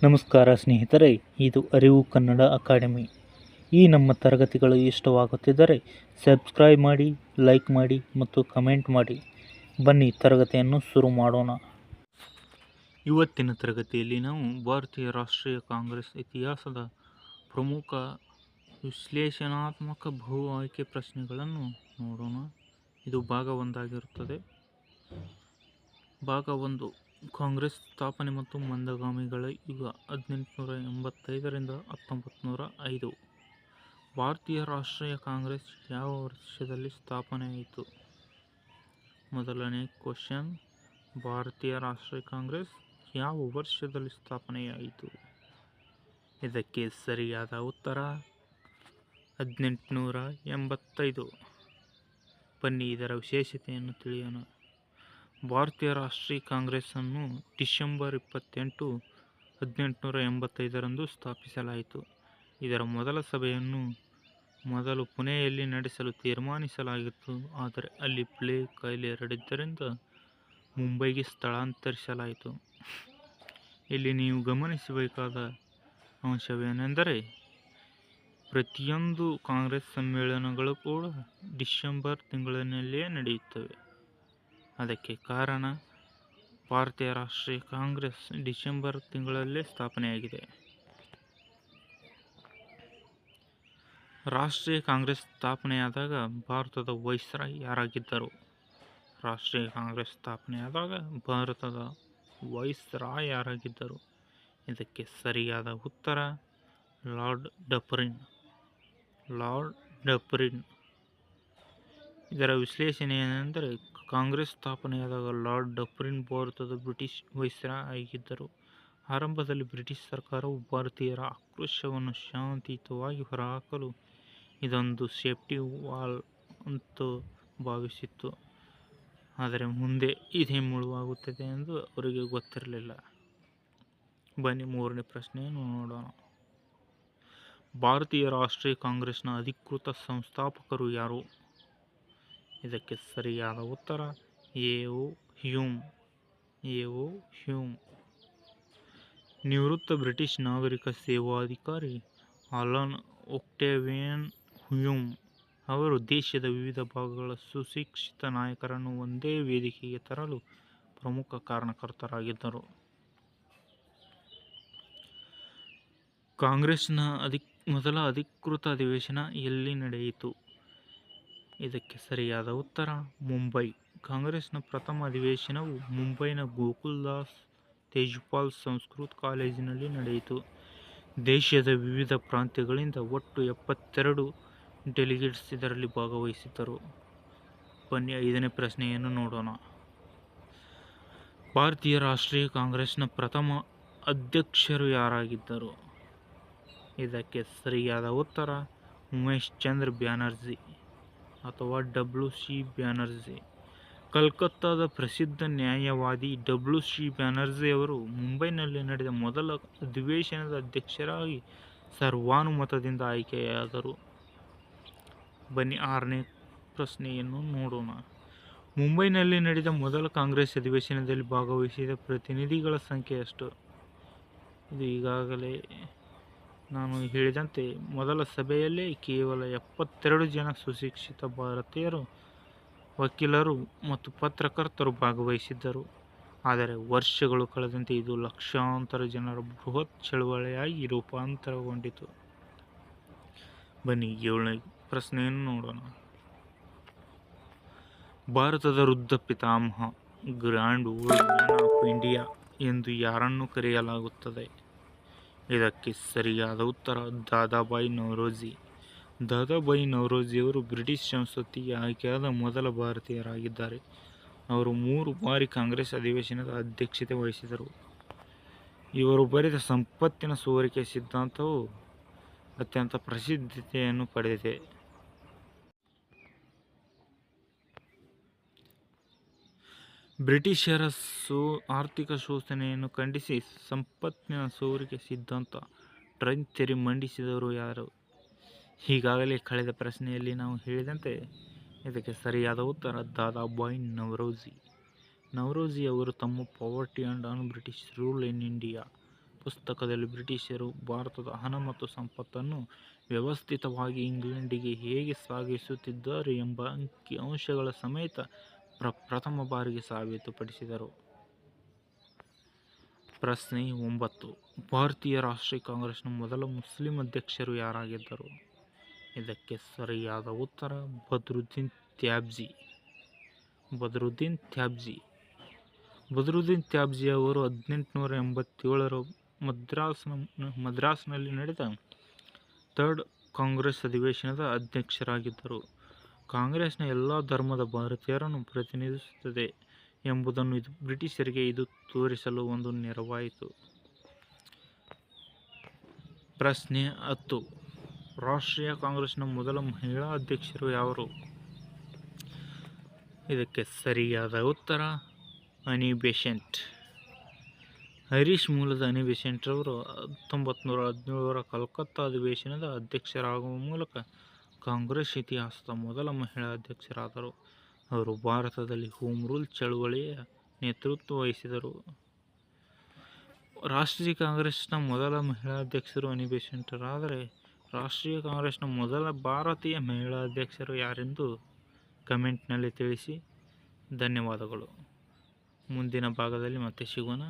ನಮಸ್ಕಾರ ಸ್ನೇಹಿತರೆ, ಇದು ಅರಿವು ಕನ್ನಡ ಅಕಾಡೆಮಿ. ಈ ನಮ್ಮ ತರಗತಿಗಳು ಇಷ್ಟವಾಗುತ್ತಿದ್ದರೆ ಸಬ್ಸ್ಕ್ರೈಬ್ ಮಾಡಿ, ಲೈಕ್ ಮಾಡಿ ಮತ್ತು ಕಮೆಂಟ್ ಮಾಡಿ. ಬನ್ನಿ ತರಗತಿಯನ್ನು ಶುರು ಮಾಡೋಣ. ಇವತ್ತಿನ ತರಗತಿಯಲ್ಲಿ ನಾವು ಭಾರತೀಯ ರಾಷ್ಟ್ರೀಯ ಕಾಂಗ್ರೆಸ್ ಇತಿಹಾಸದ ಪ್ರಮುಖ ವಿಶ್ಲೇಷಣಾತ್ಮಕ ಬಹು ಆಯ್ಕೆ ಪ್ರಶ್ನೆಗಳನ್ನು ನೋಡೋಣ. ಇದು ಭಾಗ 1 ಆಗಿರುತ್ತದೆ. ಭಾಗ 1: ಕಾಂಗ್ರೆಸ್ ಸ್ಥಾಪನೆ ಮತ್ತು ಮಂದಗಾಮಿಗಳ ಯುಗ 1885 1905. ಭಾರತೀಯ ರಾಷ್ಟ್ರೀಯ ಕಾಂಗ್ರೆಸ್ ಯಾವ ವರ್ಷದಲ್ಲಿ ಸ್ಥಾಪನೆಯಾಯಿತು? ಮೊದಲನೇ ಕ್ವಶನ್, ಭಾರತೀಯ ರಾಷ್ಟ್ರೀಯ ಕಾಂಗ್ರೆಸ್ ಯಾವ ವರ್ಷದಲ್ಲಿ ಸ್ಥಾಪನೆಯಾಯಿತು? ಇದಕ್ಕೆ ಸರಿಯಾದ ಉತ್ತರ 1885. ಬನ್ನಿ ಇದರ ವಿಶೇಷತೆಯನ್ನು ತಿಳಿಯೋಣ. ಭಾರತೀಯ ರಾಷ್ಟ್ರೀಯ ಕಾಂಗ್ರೆಸ್ ಅನ್ನು ಡಿಸೆಂಬರ್ 28, 1885 ಸ್ಥಾಪಿಸಲಾಯಿತು. ಇದರ ಮೊದಲ ಸಭೆಯನ್ನು ಮೊದಲು ಪುಣೆಯಲ್ಲಿ ನಡೆಸಲು ತೀರ್ಮಾನಿಸಲಾಗಿತ್ತು. ಆದರೆ ಅಲ್ಲಿ ಪ್ಲೇಗ್ ಕಾಯಿಲೆ ಹರಡಿದ್ದರಿಂದ ಮುಂಬೈಗೆ ಸ್ಥಳಾಂತರಿಸಲಾಯಿತು. ಇಲ್ಲಿ ನೀವು ಗಮನಿಸಬೇಕಾದ ಅಂಶವೇನೆಂದರೆ, ಪ್ರತಿಯೊಂದು ಕಾಂಗ್ರೆಸ್ ಸಮ್ಮೇಳನಗಳು ಕೂಡ ಡಿಸೆಂಬರ್ ತಿಂಗಳಿನಲ್ಲಿಯೇ ನಡೆಯುತ್ತವೆ. ಅದಕ್ಕೆ ಕಾರಣ ಭಾರತೀಯ ರಾಷ್ಟ್ರೀಯ ಕಾಂಗ್ರೆಸ್ ಡಿಸೆಂಬರ್ ತಿಂಗಳಲ್ಲೇ ಸ್ಥಾಪನೆಯಾಗಿದೆ. ರಾಷ್ಟ್ರೀಯ ಕಾಂಗ್ರೆಸ್ ಸ್ಥಾಪನೆಯಾದಾಗ ಭಾರತದ ವೈಸ್ರಾಯ್ ಯಾರಾಗಿದ್ದರು? ರಾಷ್ಟ್ರೀಯ ಕಾಂಗ್ರೆಸ್ ಸ್ಥಾಪನೆಯಾದಾಗ ಭಾರತದ ವೈಸ್ರಾಯ್ ಯಾರಾಗಿದ್ದರು? ಇದಕ್ಕೆ ಸರಿಯಾದ ಉತ್ತರ ಲಾರ್ಡ್ ಡಫರಿನ್. ಇದರ ವಿಶ್ಲೇಷಣೆ ಏನೆಂದರೆ, ಕಾಂಗ್ರೆಸ್ ಸ್ಥಾಪನೆಯಾದಾಗ ಲಾರ್ಡ್ ಡಫರಿನ್ ಭಾರತದ ಬ್ರಿಟಿಷ್ ವೈಸ್ರಾಯ್ ಆಗಿದ್ದರು. ಆರಂಭದಲ್ಲಿ ಬ್ರಿಟಿಷ್ ಸರ್ಕಾರವು ಭಾರತೀಯರ ಆಕ್ರೋಶವನ್ನು ಶಾಂತಿಯುತವಾಗಿ ಹೊರಹಾಕಲು ಇದೊಂದು ಸೇಫ್ಟಿ ವಾಲ್ ಅಂತ ಭಾವಿಸಿತ್ತು. ಆದರೆ ಮುಂದೆ ಇದೇ ಮುಳುವಾಗುತ್ತದೆ ಎಂದು ಅವರಿಗೆ ಗೊತ್ತಿರಲಿಲ್ಲ. ಬನ್ನಿ ಮೂರನೇ ಪ್ರಶ್ನೆಯನ್ನು ನೋಡೋಣ. ಭಾರತೀಯ ರಾಷ್ಟ್ರೀಯ ಕಾಂಗ್ರೆಸ್ನ ಅಧಿಕೃತ ಸಂಸ್ಥಾಪಕರು ಯಾರು? ಇದಕ್ಕೆ ಸರಿಯಾದ ಉತ್ತರ ಎ.ಓ. ಹ್ಯೂಮ್. ನಿವೃತ್ತ ಬ್ರಿಟಿಷ್ ನಾಗರಿಕ ಸೇವಾ ಅಧಿಕಾರಿ ಅಲನ್ ಒಕ್ಟೇವಿಯನ್ ಹ್ಯೂಮ್ ಅವರು ದೇಶದ ವಿವಿಧ ಭಾಗಗಳ ಸುಶಿಕ್ಷಿತ ನಾಯಕರನ್ನು ಒಂದೇ ವೇದಿಕೆಗೆ ತರಲು ಪ್ರಮುಖ ಕಾರಣಕರ್ತರಾಗಿದ್ದರು. ಕಾಂಗ್ರೆಸ್ನ ಮೊದಲ ಅಧಿಕೃತ ಅಧಿವೇಶನ ಎಲ್ಲಿ ನಡೆಯಿತು? ಇದಕ್ಕೆ ಸರಿಯಾದ ಉತ್ತರ ಮುಂಬೈ. ಕಾಂಗ್ರೆಸ್ನ ಪ್ರಥಮ ಅಧಿವೇಶನವು ಮುಂಬೈನ ಗೋಕುಲ್ದಾಸ್ ತೇಜ್ಪಾಲ್ ಸಂಸ್ಕೃತ ಕಾಲೇಜಿನಲ್ಲಿ ನಡೆಯಿತು. ದೇಶದ ವಿವಿಧ ಪ್ರಾಂತ್ಯಗಳಿಂದ ಒಟ್ಟು 72 ಡೆಲಿಗೇಟ್ಸ್ ಇದರಲ್ಲಿ ಭಾಗವಹಿಸಿದ್ದರು. ಬನ್ನಿ 5ನೇ ಪ್ರಶ್ನೆಯನ್ನು ನೋಡೋಣ. ಭಾರತೀಯ ರಾಷ್ಟ್ರೀಯ ಕಾಂಗ್ರೆಸ್ನ ಪ್ರಥಮ ಅಧ್ಯಕ್ಷರು ಯಾರಾಗಿದ್ದರು? ಇದಕ್ಕೆ ಸರಿಯಾದ ಉತ್ತರ ಉಮೇಶ್ ಚಂದ್ರ ಬ್ಯಾನರ್ಜಿ ಅಥವಾ W.C. ಬ್ಯಾನರ್ಜಿ. ಕಲ್ಕತ್ತಾದ ಪ್ರಸಿದ್ಧ ನ್ಯಾಯವಾದಿ W.C. ಬ್ಯಾನರ್ಜಿ ಅವರು ಮುಂಬೈನಲ್ಲಿ ನಡೆದ ಮೊದಲ ಅಧಿವೇಶನದ ಅಧ್ಯಕ್ಷರಾಗಿ ಸರ್ವಾನುಮತದಿಂದ ಆಯ್ಕೆಯಾದರು. ಬನ್ನಿ 6ನೇ ಪ್ರಶ್ನೆಯನ್ನು ನೋಡೋಣ. ಮುಂಬೈನಲ್ಲಿ ನಡೆದ ಮೊದಲ ಕಾಂಗ್ರೆಸ್ ಅಧಿವೇಶನದಲ್ಲಿ ಭಾಗವಹಿಸಿದ ಪ್ರತಿನಿಧಿಗಳ ಸಂಖ್ಯೆ ಎಷ್ಟು? ಇದು ಈಗಾಗಲೇ ನಾನು ಹೇಳಿದಂತೆ ಮೊದಲ ಸಭೆಯಲ್ಲೇ ಕೇವಲ 72 ಜನ ಸುಶಿಕ್ಷಿತ ಭಾರತೀಯರು, ವಕೀಲರು ಮತ್ತು ಪತ್ರಕರ್ತರು ಭಾಗವಹಿಸಿದ್ದರು. ಆದರೆ ವರ್ಷಗಳು ಕಳೆದಂತೆ ಇದು ಲಕ್ಷಾಂತರ ಜನರ ಬೃಹತ್ ಚಳವಳಿಯಾಗಿ ರೂಪಾಂತರಗೊಂಡಿತು. ಬನ್ನಿ 7ನೇ ಪ್ರಶ್ನೆಯನ್ನು ನೋಡೋಣ. ಭಾರತದ ವೃದ್ಧ ಪಿತಾಮಹ, grand old man of India ಎಂದು ಯಾರನ್ನು ಕರೆಯಲಾಗುತ್ತದೆ? ಇದಕ್ಕೆ ಸರಿಯಾದ ಉತ್ತರ ದಾದಾಬಾಯಿ ನವರೋಜಿ. ದಾದಾಬಾಯಿ ನವರೋಜಿಯವರು ಬ್ರಿಟಿಷ್ ಸಂಸತ್ತಿಗೆ ಆಯ್ಕೆಯಾದ ಮೊದಲ ಭಾರತೀಯರಾಗಿದ್ದಾರೆ. ಅವರು 3 ಬಾರಿ ಕಾಂಗ್ರೆಸ್ ಅಧಿವೇಶನದ ಅಧ್ಯಕ್ಷತೆ ವಹಿಸಿದರು. ಇವರು ಬರೆದ ಸಂಪತ್ತಿನ ಸೋರಿಕೆ ಸಿದ್ಧಾಂತವು ಅತ್ಯಂತ ಪ್ರಸಿದ್ಧತೆಯನ್ನು ಪಡೆದಿದೆ. ಬ್ರಿಟಿಷರ ಆರ್ಥಿಕ ಶೋಷಣೆಯನ್ನು ಖಂಡಿಸಿ ಸಂಪತ್ತಿನ ಸೋರಿಕೆ ಸಿದ್ಧಾಂತ ಟ್ರೈನ್ ಥಿಯರಿ ಮಂಡಿಸಿದವರು ಯಾರು? ಈಗಾಗಲೇ ಕಳೆದ ಪ್ರಶ್ನೆಯಲ್ಲಿ ನಾವು ಹೇಳಿದಂತೆ ಇದಕ್ಕೆ ಸರಿಯಾದ ಉತ್ತರ ದಾದಾಬಾಯಿ ನವರೋಜಿ. ನವರೋಜಿ ಅವರು ತಮ್ಮ poverty and an British rule in India ಪುಸ್ತಕದಲ್ಲಿ ಬ್ರಿಟಿಷರು ಭಾರತದ ಹಣ ಮತ್ತು ಸಂಪತ್ತನ್ನು ವ್ಯವಸ್ಥಿತವಾಗಿ ಇಂಗ್ಲೆಂಡಿಗೆ ಹೇಗೆ ಸಾಗಿಸುತ್ತಿದ್ದರು ಎಂಬ ಅಂಕಿಅಂಶಗಳ ಸಮೇತ ಪ್ರಥಮ ಬಾರಿಗೆ ಸಾಬೀತುಪಡಿಸಿದರು. ಪ್ರಶ್ನೆ 9. ಭಾರತೀಯ ರಾಷ್ಟ್ರೀಯ ಕಾಂಗ್ರೆಸ್ನ ಮೊದಲ ಮುಸ್ಲಿಂ ಅಧ್ಯಕ್ಷರು ಯಾರಾಗಿದ್ದರು? ಇದಕ್ಕೆ ಸರಿಯಾದ ಉತ್ತರ ಬದ್ರುದ್ದೀನ್ ತ್ಯಾಬ್ಜಿ. ಬದ್ರುದ್ದೀನ್ ತ್ಯಾಬ್ಜಿ ಅವರು 1887ರ ಮದ್ರಾಸ್ನಲ್ಲಿ ನಡೆದ ಥರ್ಡ್ ಕಾಂಗ್ರೆಸ್ ಅಧಿವೇಶನದ ಅಧ್ಯಕ್ಷರಾಗಿದ್ದರು. ಕಾಂಗ್ರೆಸ್ನ ಎಲ್ಲ ಧರ್ಮದ ಭಾರತೀಯರನ್ನು ಪ್ರತಿನಿಧಿಸುತ್ತದೆ ಎಂಬುದನ್ನು ಬ್ರಿಟಿಷರಿಗೆ ಇದು ತೋರಿಸಲು ಒಂದು ನೆರವಾಯಿತು. ಪ್ರಶ್ನೆ 10. ರಾಷ್ಟ್ರೀಯ ಕಾಂಗ್ರೆಸ್ನ ಮೊದಲ ಮಹಿಳಾ ಅಧ್ಯಕ್ಷರು ಯಾರು? ಇದಕ್ಕೆ ಸರಿಯಾದ ಉತ್ತರ ಅನಿ ಬೆಸೆಂಟ್. ಐರಿಷ್ ಮೂಲದ ಅನಿ ಬೆಸೆಂಟ್ ರವರು 1917ರ ಕಲ್ಕತ್ತಾ ಅಧಿವೇಶನದ ಅಧ್ಯಕ್ಷರಾಗುವ ಮೂಲಕ ಕಾಂಗ್ರೆಸ್ ಇತಿಹಾಸದ ಮೊದಲ ಮಹಿಳಾ ಅಧ್ಯಕ್ಷರಾದರು. ಅವರು ಭಾರತದಲ್ಲಿ ಹೋಮ್ ರೂಲ್ ಚಳುವಳಿಯ ನೇತೃತ್ವ ವಹಿಸಿದರು. ರಾಷ್ಟ್ರೀಯ ಕಾಂಗ್ರೆಸ್ನ ಮೊದಲ ಮಹಿಳಾ ಅಧ್ಯಕ್ಷರು ಅನಿ ಬೆಸೆಂಟರಾದರೆ, ರಾಷ್ಟ್ರೀಯ ಕಾಂಗ್ರೆಸ್ನ ಮೊದಲ ಭಾರತೀಯ ಮಹಿಳಾ ಅಧ್ಯಕ್ಷರು ಯಾರೆಂದು ಕಮೆಂಟ್ನಲ್ಲಿ ತಿಳಿಸಿ. ಧನ್ಯವಾದಗಳು. ಮುಂದಿನ ಭಾಗದಲ್ಲಿ ಮತ್ತೆ ಸಿಗೋಣ.